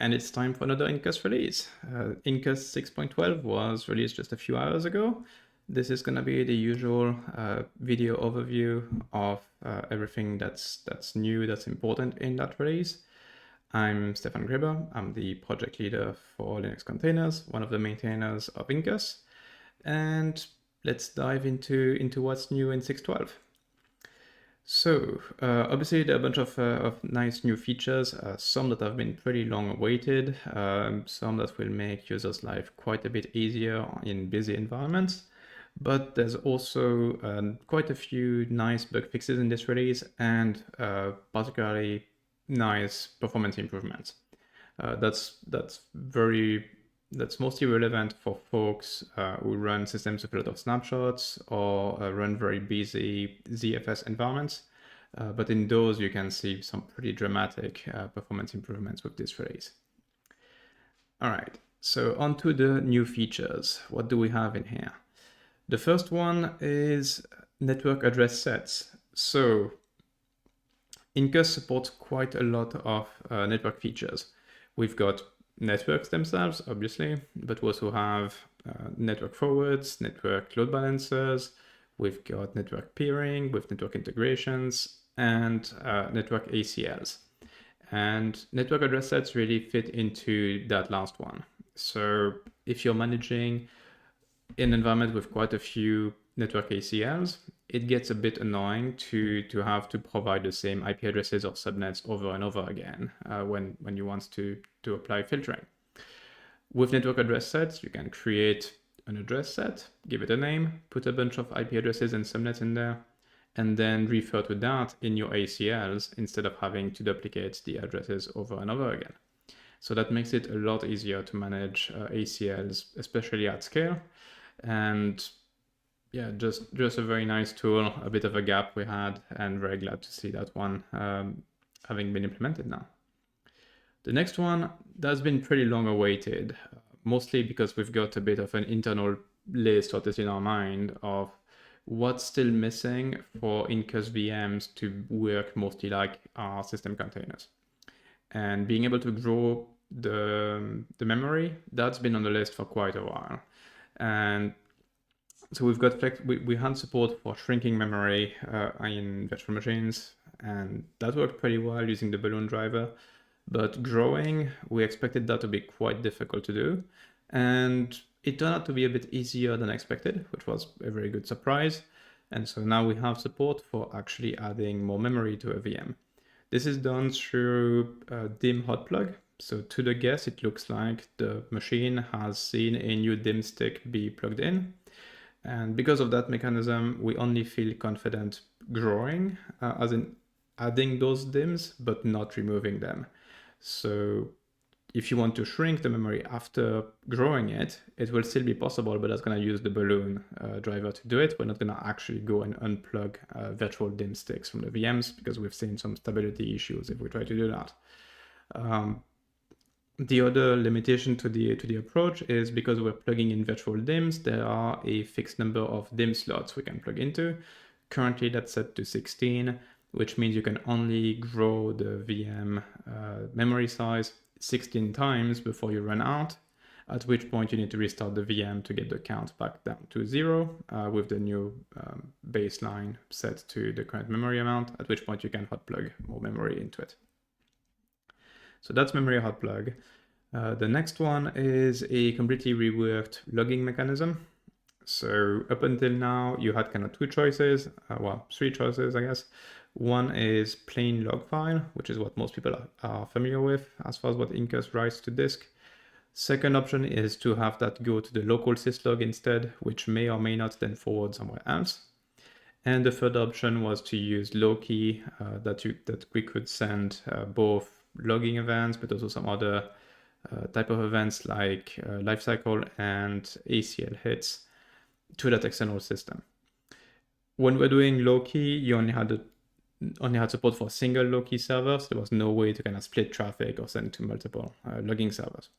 and it's time for another Incus release. Incus 6.12 was released just a few hours ago. This is going to be the usual video overview of everything that's new, that's important in that release. I'm Stefan Griber. I'm the project leader for Linux containers, one of the maintainers of Incus. And let's dive into what's new in 6.12. So obviously there are a bunch of nice new features, some that have been pretty long awaited, some that will make users' life quite a bit easier in busy environments. But there's also quite a few nice bug fixes in this release and particularly nice performance improvements. That's mostly relevant for folks who run systems with a lot of snapshots or run very busy ZFS environments. But in those, you can see some pretty dramatic performance improvements with this release. All right, so on to the new features. What do we have in here? The first one is network address sets. So Incus supports quite a lot of network features. We've got networks themselves, obviously, but we also have network forwards, network load balancers. We've got network peering with network integrations and network ACLs. And network address sets really fit into that last one. So if you're managing an environment with quite a few network ACLs, it gets a bit annoying to have to provide the same IP addresses or subnets over and over again when you want to apply filtering. With network address sets, you can create an address set, give it a name, put a bunch of IP addresses and subnets in there, and then refer to that in your ACLs instead of having to duplicate the addresses over and over again. So that makes it a lot easier to manage ACLs, especially at scale. And yeah, just a very nice tool, a bit of a gap we had, and very glad to see that one having been implemented now. The next one, that's been pretty long awaited, mostly because we've got a bit of an internal list what is in our mind of what's still missing for Incus VMs to work mostly like our system containers. And being able to grow the memory, that's been on the list for quite a while. And so we've got we had support for shrinking memory in virtual machines, and that worked pretty well using the balloon driver. But growing, we expected that to be quite difficult to do. And it turned out to be a bit easier than expected, which was a very good surprise. And so now we have support for actually adding more memory to a VM. This is done through DIMM hotplug. So to the guess, it looks like the machine has seen a new DIMM stick be plugged in. And because of that mechanism, we only feel confident growing, as in adding those DIMMs, but not removing them. So if you want to shrink the memory after growing it, it will still be possible, but that's going to use the balloon driver to do it. We're not going to actually go and unplug virtual DIMM sticks from the VMs because we've seen some stability issues if we try to do that. The other limitation to the approach is because we're plugging in virtual DIMMs, there are a fixed number of DIMM slots we can plug into. Currently that's set to 16, which means you can only grow the VM memory size 16 times before you run out, at which point you need to restart the VM to get the count back down to 0 with the new baseline set to the current memory amount, at which point you can hot plug more memory into it. So that's memory hot plug. The next one is a completely reworked logging mechanism. So up until now, you had kind of two choices, well, three choices, I guess. One is plain log file, which is what most people are familiar with as far as what Incus writes to disk. Second option is to have that go to the local syslog instead, which may or may not then forward somewhere else. And the third option was to use low-key, that we could send both logging events, but also some other type of events like lifecycle and ACL hits to that external system. When we're doing low-key, you only had support for a single low-key server, so there was no way to kind of split traffic or send to multiple logging servers.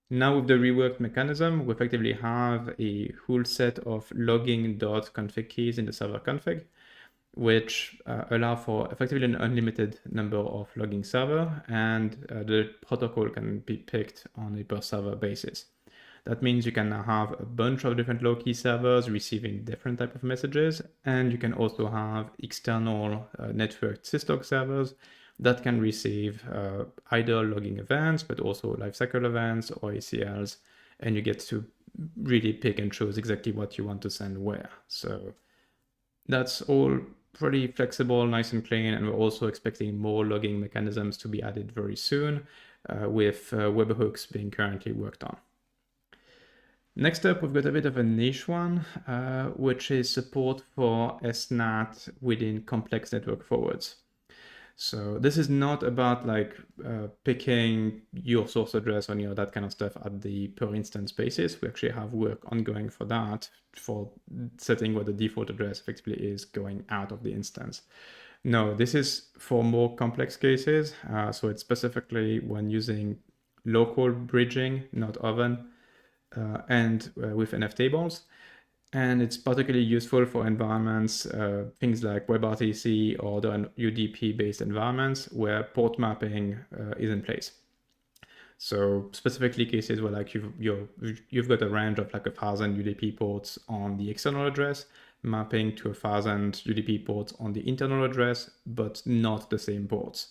Now with the reworked mechanism, we effectively have a whole set of logging.config keys in the server config, which allow for effectively an unlimited number of logging server, and the protocol can be picked on a per server basis. That means you can now have a bunch of different low-key servers receiving different type of messages, and you can also have external networked syslog servers that can receive either logging events, but also lifecycle events or ACLs, and you get to really pick and choose exactly what you want to send where. So that's all pretty flexible, nice and clean, and we're also expecting more logging mechanisms to be added very soon, with webhooks being currently worked on. Next up, we've got a bit of a niche one, which is support for SNAT within complex network forwards. So this is not about like picking your source address or that kind of stuff at the per instance basis. We actually have work ongoing for that, for setting what the default address effectively is going out of the instance. No, this is for more complex cases. So it's specifically when using local bridging, not oven, and with NF tables. And it's particularly useful for environments, things like WebRTC or the UDP-based environments where port mapping is in place. So specifically cases where like you've got a range of like 1,000 UDP ports on the external address, mapping to 1,000 UDP ports on the internal address, but not the same ports.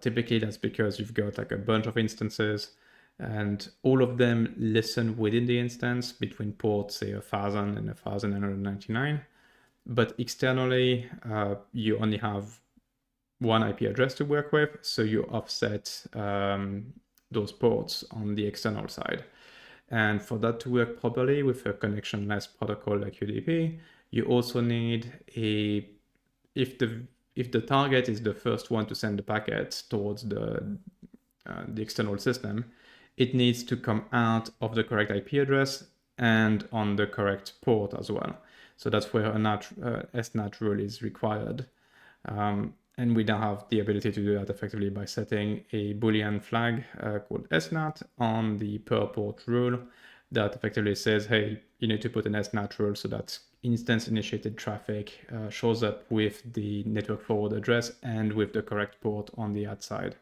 Typically that's because you've got like a bunch of instances, and all of them listen within the instance between ports, say 1,000 and 1,999. But externally, you only have one IP address to work with, so you offset those ports on the external side. And for that to work properly with a connectionless protocol like UDP, you also need if the target is the first one to send the packet towards the external system, it needs to come out of the correct IP address and on the correct port as well. So that's where a SNAT rule is required. And we now have the ability to do that effectively by setting a Boolean flag called SNAT on the per port rule that effectively says, hey, you need to put an SNAT rule so that instance initiated traffic shows up with the network forward address and with the correct port on the outside.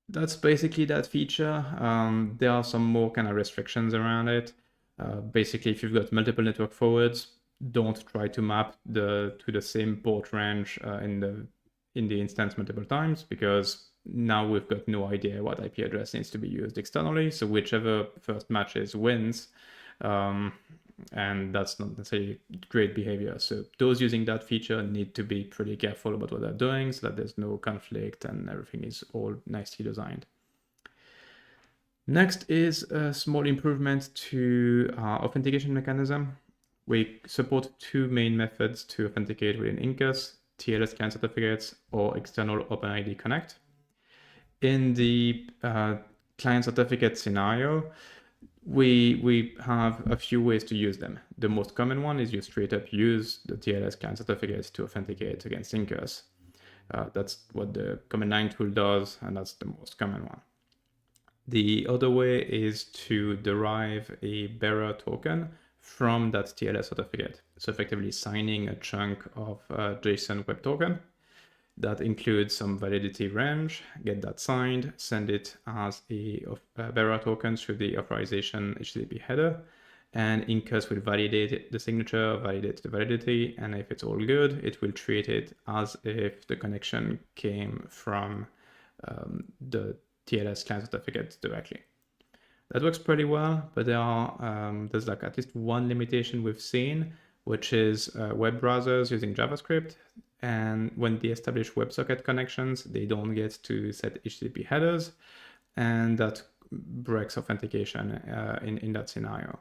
That's basically that feature. There are some more kind of restrictions around it. Basically, if you've got multiple network forwards, don't try to map to the same port range in the instance multiple times, because now we've got no idea what IP address needs to be used externally. So whichever first matches wins. And that's not necessarily great behavior. So those using that feature need to be pretty careful about what they're doing so that there's no conflict and everything is all nicely designed. Next is a small improvement to our authentication mechanism. We support two main methods to authenticate within Incus: TLS client certificates or external OpenID Connect. In the client certificate scenario, we have a few ways to use them. The most common one is you straight up use the TLS client certificates to authenticate against Incus. That's what the command line tool does, and that's the most common one. The other way is to derive a bearer token from that TLS certificate. So effectively signing a chunk of JSON web token that includes some validity range, get that signed, send it as a bearer token through the authorization HTTP header, and Incus will validate the signature, validate the validity, and if it's all good, it will treat it as if the connection came from the TLS client certificate directly. That works pretty well, but there's like at least one limitation we've seen, which is web browsers using JavaScript. And when they establish WebSocket connections, they don't get to set HTTP headers, and that breaks authentication in that scenario.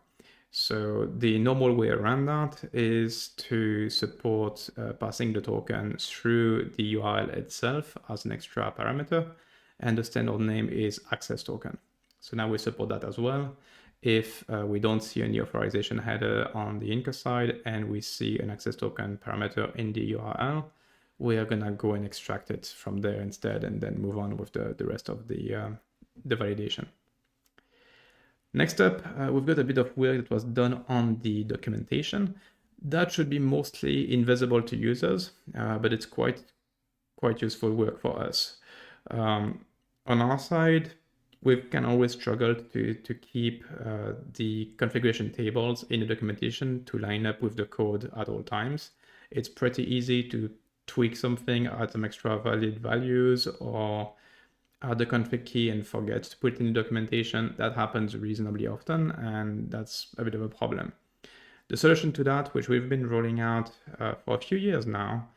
So the normal way around that is to support passing the token through the URL itself as an extra parameter, and the standard name is access token. So now we support that as well. If we don't see any authorization header on the Incus side and we see an access token parameter in the URL, we are gonna go and extract it from there instead and then move on with the rest of the validation. Next up, we've got a bit of work that was done on the documentation. That should be mostly invisible to users, but it's quite useful work for us. On our side, we can always struggle to keep the configuration tables in the documentation to line up with the code at all times. It's pretty easy to tweak something, add some extra valid values, or add the config key and forget to put it in the documentation. That happens reasonably often, and that's a bit of a problem. The solution to that, which we've been rolling out for a few years now,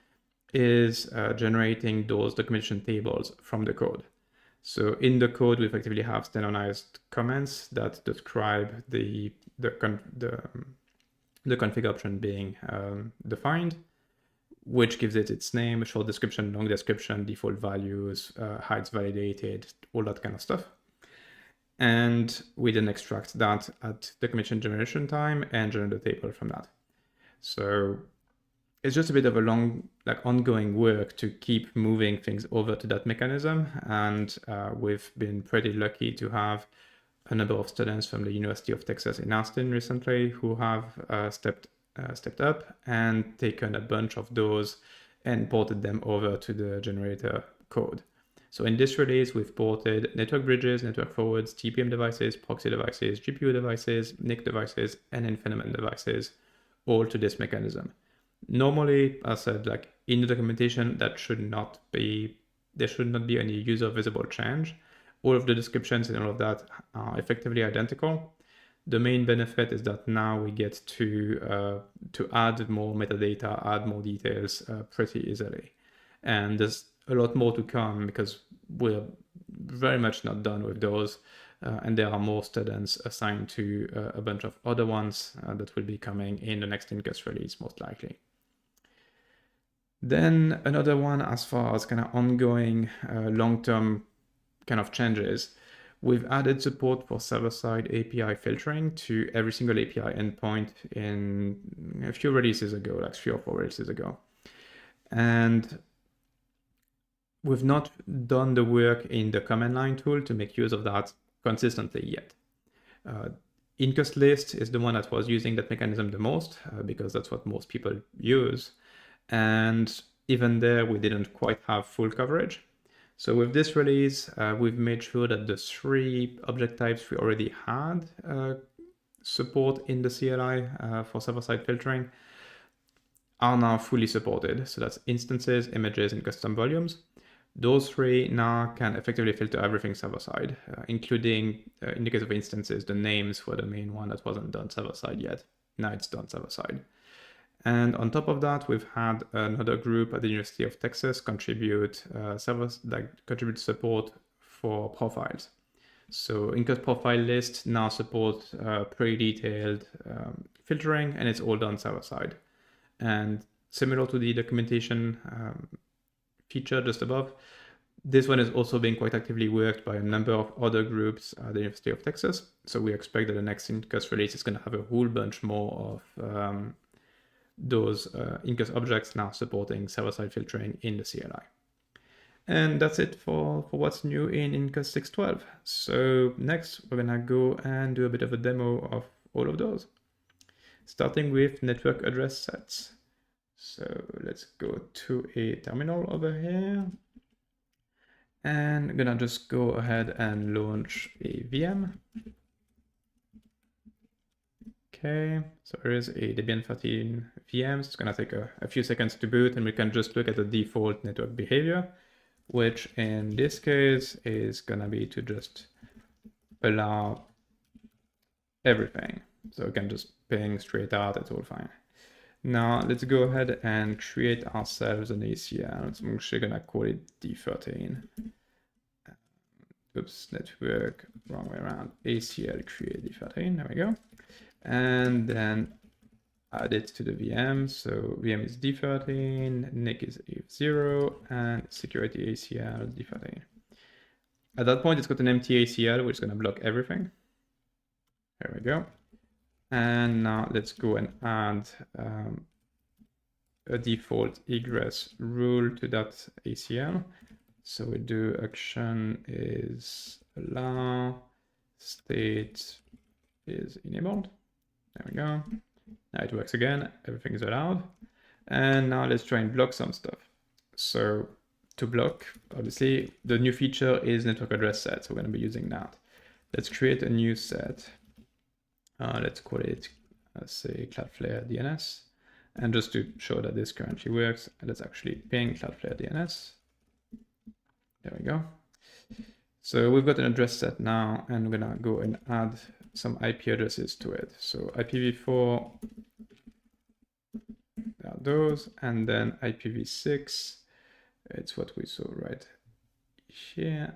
is generating those documentation tables from the code. So in the code, we effectively have standardized comments that describe the config option being defined, which gives it its name, short description, long description, default values, heights validated, all that kind of stuff. And we then extract that at documentation generation time and generate the table from that. So it's just a bit of a long, ongoing work to keep moving things over to that mechanism. And we've been pretty lucky to have a number of students from the University of Texas in Austin recently who have stepped up and taken a bunch of those and ported them over to the generator code. So in this release, we've ported network bridges, network forwards, TPM devices, proxy devices, GPU devices, NIC devices, and InfiniBand devices, all to this mechanism. Normally, as I said, in the documentation, there should not be any user visible change. All of the descriptions and all of that are effectively identical. The main benefit is that now we get to add more metadata, add more details pretty easily. And there's a lot more to come because we're very much not done with those. And there are more students assigned to a bunch of other ones that will be coming in the next Incus release, most likely. Then another one, as far as kind of ongoing long-term kind of changes, we've added support for server-side API filtering to every single API endpoint in a few releases ago, like 3 or 4 releases ago. And we've not done the work in the command line tool to make use of that consistently yet. Incus list is the one that was using that mechanism the most because that's what most people use. And even there, we didn't quite have full coverage. So with this release, we've made sure that the 3 object types we already had support in the CLI for server-side filtering are now fully supported. So that's instances, images, and custom volumes. Those 3 now can effectively filter everything server-side, including, in the case of instances, the names were the main one that wasn't done server-side yet. Now it's done server-side. And on top of that, we've had another group at the University of Texas contribute support for profiles. So Incus profile list now supports pretty detailed filtering, and it's all done server-side. And similar to the documentation feature just above, this one is also being quite actively worked by a number of other groups at the University of Texas. So we expect that the next Incus release is going to have a whole bunch more of those Incus objects now supporting server-side filtering in the CLI. And that's it for what's new in Incus 6.12. So next, we're gonna go and do a bit of a demo of all of those, starting with network address sets. So let's go to a terminal over here. And I'm gonna just go ahead and launch a VM. Okay, so there is a Debian 13 VM. It's gonna take a few seconds to boot, and we can just look at the default network behavior, which in this case is gonna be to just allow everything. So we can just ping straight out, it's all fine. Now let's go ahead and create ourselves an ACL. So I'm actually gonna call it D13. Oops, network, wrong way around. ACL create D13, there we go. And then add it to the VM. So VM is D13, NIC is A0, and security ACL D13. At that point, it's got an empty ACL, which is going to block everything. There we go. And now let's go and add a default egress rule to that ACL. So we do action is allow, state is enabled. There we go. Now it works again, everything is allowed. And now let's try and block some stuff. So to block, obviously, the new feature is network address set, so we're going to be using that. Let's create a new set. Let's call it, say, Cloudflare DNS. And just to show that this currently works, let's actually ping Cloudflare DNS. There we go. So we've got an address set now, and we're gonna go and add some IP addresses to it. So IPv4, there are those, and then IPv6, it's what we saw right here.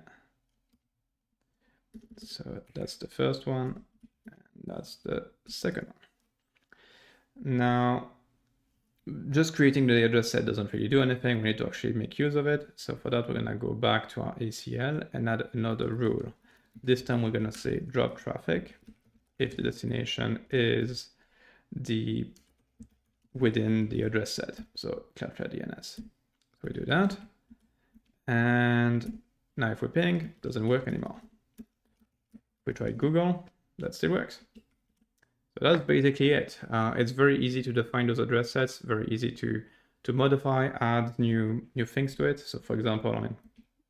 So that's the first one, and that's the second one. Now, just creating the address set doesn't really do anything. We need to actually make use of it. So for that, we're gonna go back to our ACL and add another rule. This time we're gonna say drop traffic if the destination is within the address set. So Cloudflare DNS. So we do that. And now if we ping, it doesn't work anymore. If we try Google, that still works. So that's basically it. It's very easy to define those address sets, very easy to modify, add new things to it. So for example, I mean,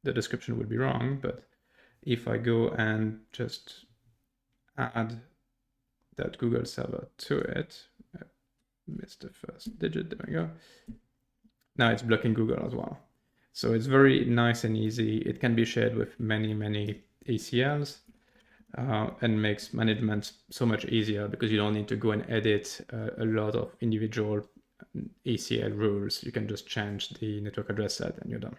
the description would be wrong, but if I go and just add that Google server to it, I missed the first digit, there we go. Now it's blocking Google as well. So it's very nice and easy. It can be shared with many ACLs. And makes management so much easier because you don't need to go and edit a lot of individual ACL rules. You can just change the network address set and you're done.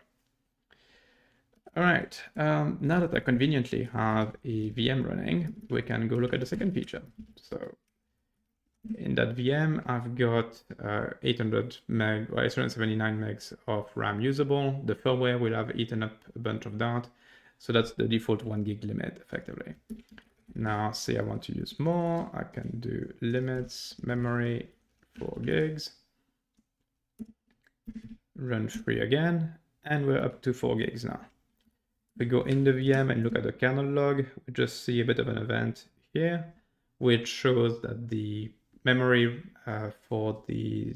All right, now that I conveniently have a VM running, we can go look at the second feature. So in that VM, I've got 879 megs of RAM usable. The firmware will have eaten up a bunch of that. So that's the default 1 gig limit effectively. Now, say I want to use more, I can do limits memory 4 gigs, run free again, and we're up to 4 gigs now. We go in the VM and look at the kernel log, we just see a bit of an event here, which shows that the memory for the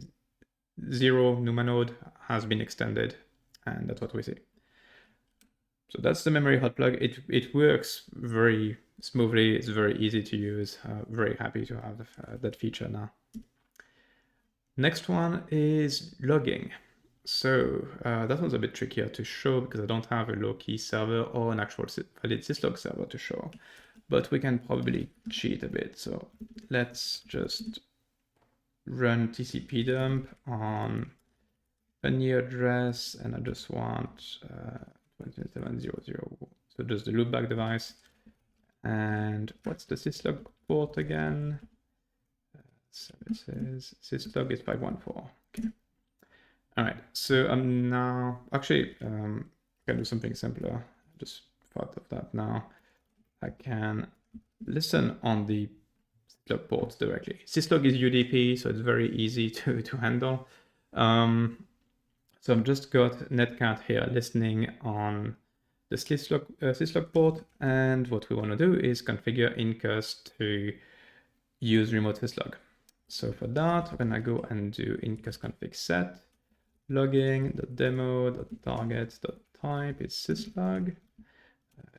0 NUMA node has been extended, and that's what we see. So that's the memory hotplug. It works very smoothly. It's very easy to use. Very happy to have that feature now. Next one is logging. So that one's a bit trickier to show because I don't have a low-key server or an actual valid syslog server to show, but we can probably cheat a bit. So let's just run TCP dump on a new address, and I just want 2700, so just the loopback device. And what's the syslog port again? Services, syslog is 514. Okay. All right, so I'm now actually can do something simpler. I just thought of that now. I can listen on the syslog ports directly. Syslog is UDP, so it's very easy to handle. So I've just got netcat here listening on the syslog port, and what we want to do is configure Incus to use remote syslog. So for that, we're gonna go and do incus config set logging.demo.target.type is syslog.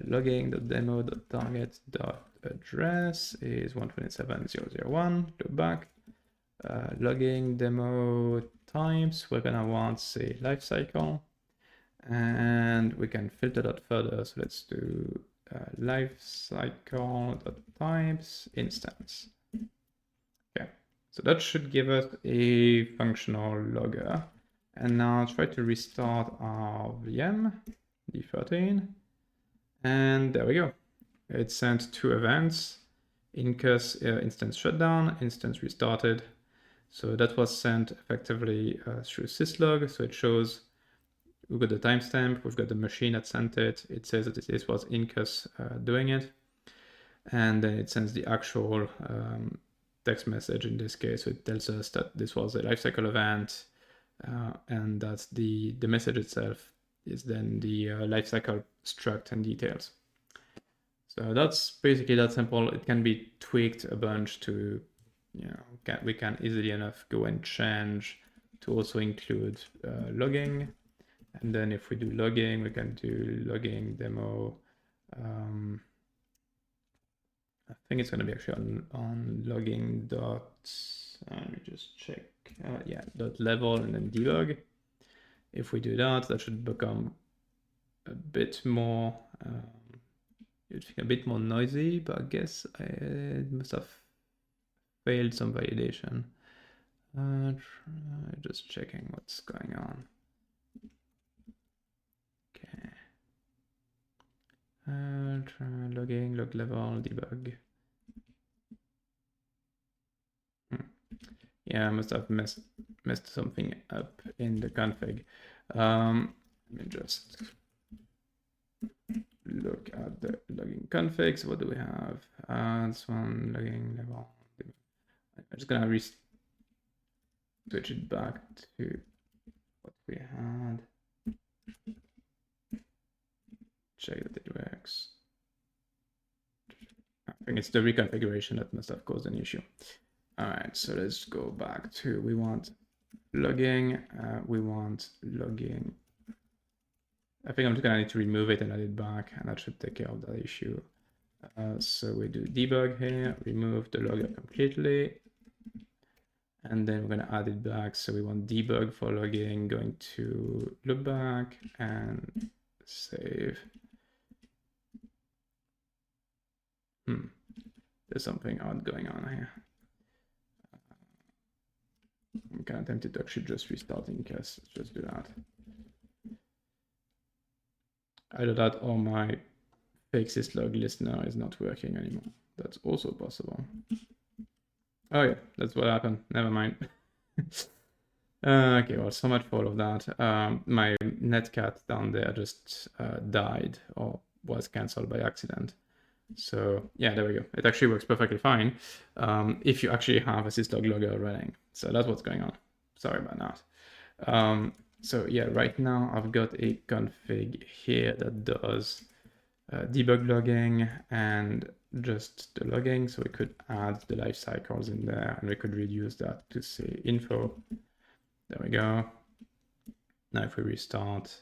Logging.demo.target.address is 127.0.0.1. Go back. Logging demo types, we're gonna want, say, lifecycle, and we can filter that further. So let's do lifecycle.types instance. Okay, so that should give us a functional logger. And now try to restart our VM, D13, and there we go. It sent 2 events: Incus instance shutdown, instance restarted. So that was sent effectively through syslog. So it shows we've got the timestamp, we've got the machine that sent it. It says that this was Incus doing it. And then it sends the actual text message in this case. So it tells us that this was a lifecycle event, and that the message itself is then the lifecycle struct and details. So that's basically that simple. It can be tweaked a bunch to we can easily enough go and change to also include logging. And then if we do logging, we can do logging demo. I think it's going to be actually on logging dot, let me just check. Yeah, dot level and then debug. If we do that, that should become a bit more, you'd think a bit more noisy, but I guess I must have failed some validation. Just checking what's going on. Okay. Try logging, log level, debug. Yeah, I must have messed something up in the config. Let me just look at the logging configs. What do we have? This one, logging level. I'm just gonna switch it back to what we had. Check that it works. I think it's the reconfiguration that must have caused an issue. All right, so let's go back to, we want logging, we want logging. I think I'm just gonna need to remove it and add it back, and that should take care of that issue. So we do debug here, remove the logger completely, and then we're gonna add it back. So we want debug for logging, going to loopback and save. There's something odd going on here. I'm kind of tempted to actually just restart Incus. Let's just do that. Either that or my fake syslog listener is not working anymore. That's also possible. Oh yeah, that's what happened. Never mind. Okay, well, so much for all of that. My netcat down there just died or was cancelled by accident. So yeah, there we go. It actually works perfectly fine if you actually have a syslog logger running. So that's what's going on. Sorry about that. So yeah, right now I've got a config here that does debug logging and just the logging. So we could add the life cycles in there and we could reduce that to say info. There we go. Now if we restart,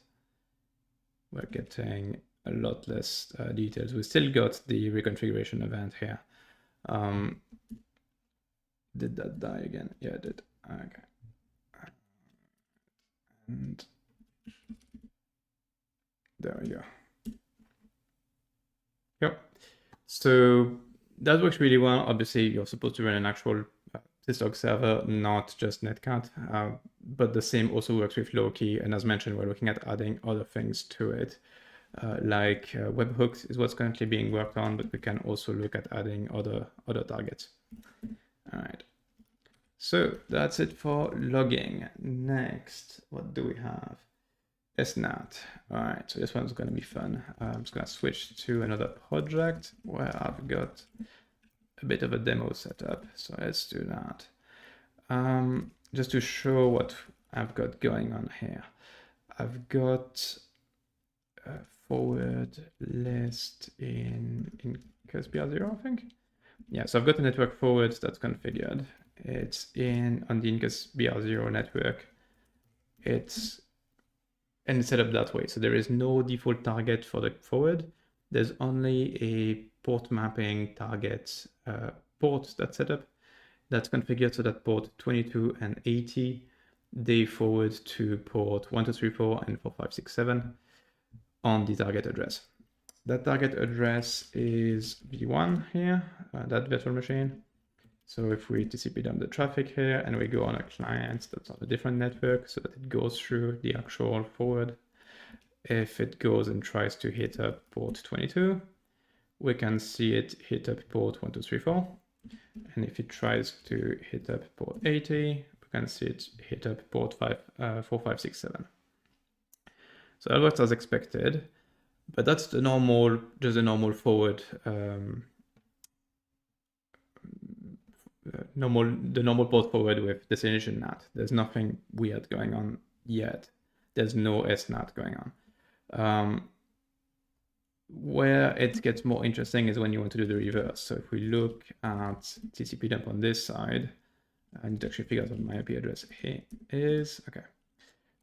we're getting a lot less details. We still got the reconfiguration event here. Did that die again? Yeah, it did. Okay. And there we go. Yep. So that works really well. Obviously, you're supposed to run an actual syslog server, not just netcat, but the same also works with Loki. And as mentioned, we're looking at adding other things to it. Like webhooks is what's currently being worked on, but we can also look at adding other targets. All right. So that's it for logging. Next, what do we have? SNAT. All right, so this one's going to be fun. I'm just going to switch to another project where I've got a bit of a demo set up. So let's do that. Just to show what I've got going on here. I've got a forward list in Incus BR0, I think. Yeah, so I've got a network forward that's configured. It's on the Incus BR0 network. It's set up that way. So there is no default target for the forward. There's only a port mapping target port that's set up. That's configured so that port 22 and 80, they forward to port 1234 and 4567 on the target address. That target address is V1 here, that virtual machine. So if we TCP dump the traffic here and we go on a client that's on a different network so that it goes through the actual forward, if it goes and tries to hit up port 22, we can see it hit up port 1234. And if it tries to hit up port 80, we can see it hit up port 4567. So that works as expected, but that's the normal, just a normal forward the normal port forward with destination NAT. There's nothing weird going on yet. There's no SNAT going on. Where it gets more interesting is when you want to do the reverse. So if we look at TCP dump on this side, I need to actually figure out what my IP address is. Okay.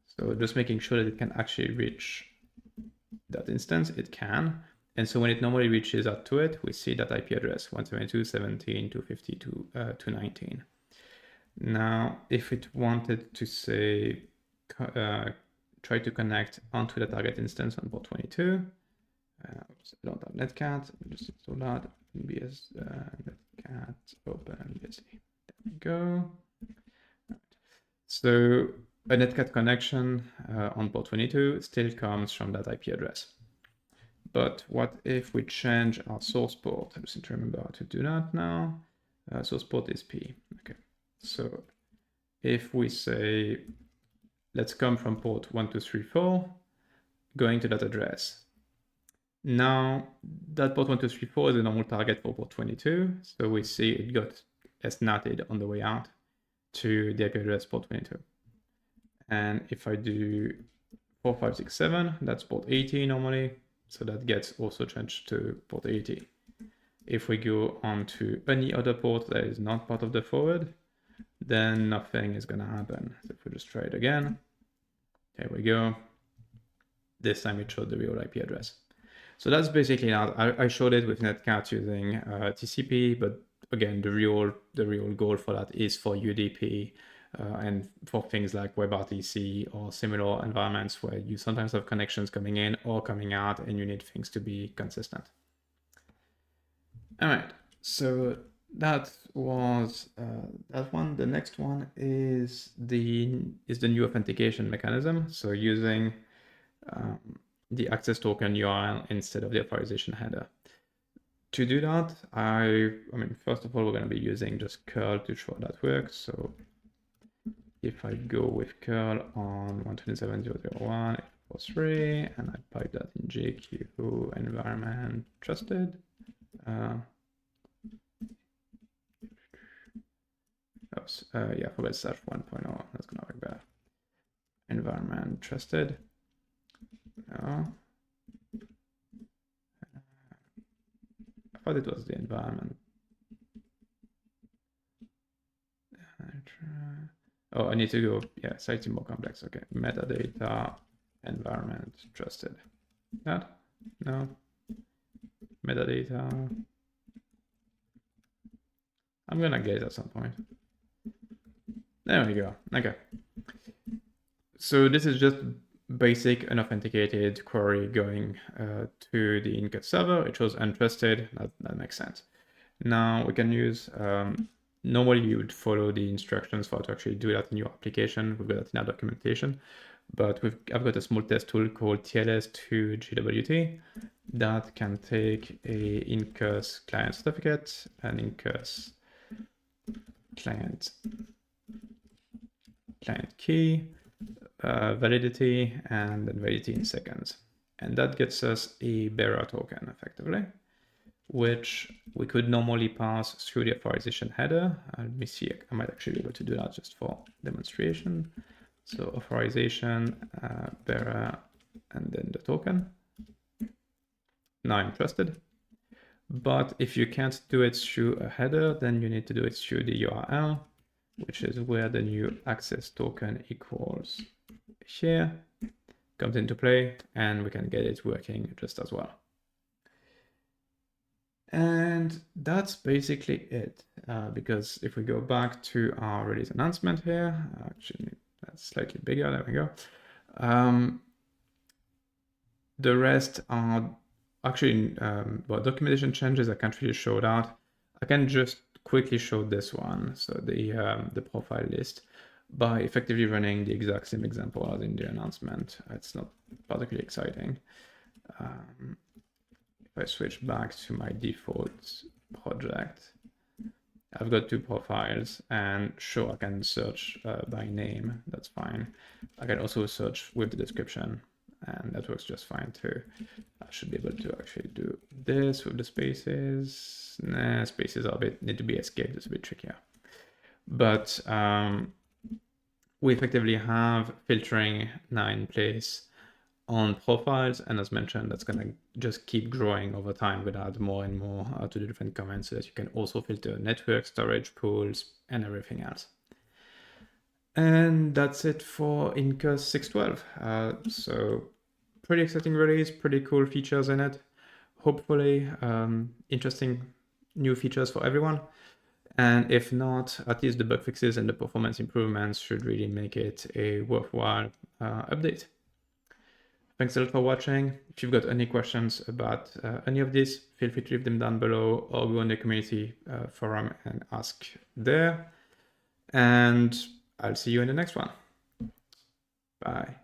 So just making sure that it can actually reach that instance, it can. And so when it normally reaches out to it, we see that IP address 172.17.250.219. Now, if it wanted to say, try to connect onto the target instance on port 22, oops, I don't have netcat, just install that, NBS, netcat, open, BSC. There we go. Right. So a netcat connection on port 22 still comes from that IP address. But what if we change our source port? I just need to remember how to do that now. Source port is P. Okay. So if we say, let's come from port 1234, going to that address. Now that port 1234 is a normal target for port 22. So we see it got SNATed on the way out to the IP address port 22. And if I do 4567, that's port 80 normally. So that gets also changed to port 80. If we go on to any other port that is not part of the forward, then nothing is going to happen. So if we just try it again, there we go. This time it showed the real IP address. So that's basically that. I showed it with netcat using TCP, but again, the real goal for that is for UDP and for things like WebRTC or similar environments where you sometimes have connections coming in or coming out and you need things to be consistent. All right, so that was that one. The next one is the new authentication mechanism. So using the access token URL instead of the authorization header. To do that, I mean, first of all, we're going to be using just curl to show that works. So if I go with curl on 127.0.0.1.843 and I pipe that in JQ environment trusted, yeah, I forgot slash 1.0. That's gonna work better. Environment trusted. No. I thought it was the environment. Oh, I need to go, yeah, slightly more complex. Okay, metadata, environment trusted. That? No. Metadata. I'm gonna get it at some point. There we go. Okay. So this is just basic unauthenticated query going to the Incus server. It shows untrusted. That makes sense. Now we can use, normally you would follow the instructions for how to actually do that in your application. We've got that in our documentation, but I've got a small test tool called TLS2GWT that can take a Incus client certificate, an Incus client key, validity, and then validity in seconds. And that gets us a bearer token effectively, which we could normally pass through the authorization header. Let me see, I might actually be able to do that just for demonstration. So authorization, bearer, and then the token. Now I'm trusted. But if you can't do it through a header, then you need to do it through the URL, which is where the new access token equals here comes into play, and we can get it working just as well. And that's basically it, because if we go back to our release announcement here, actually that's slightly bigger, there we go. The rest are actually, well, documentation changes I can't really show that. I can just quickly show this one, so the profile list, by effectively running the exact same example as in the announcement. It's not particularly exciting. If I switch back to my default project, I've got two profiles, and sure, I can search by name, that's fine. I can also search with the description, and that works just fine too. I should be able to actually do this with the spaces. Nah, spaces are need to be escaped, it's a bit trickier. But we effectively have filtering now in place on profiles, and as mentioned, that's going to just keep growing over time. We're going to add more and more to the different comments so that you can also filter network, storage pools, and everything else. And that's it for Incus 6.12. So pretty exciting release, pretty cool features in it. Hopefully interesting new features for everyone. And if not, at least the bug fixes and the performance improvements should really make it a worthwhile update. Thanks a lot for watching. If you've got any questions about any of this, feel free to leave them down below or go on the community forum and ask there. And I'll see you in the next one. Bye.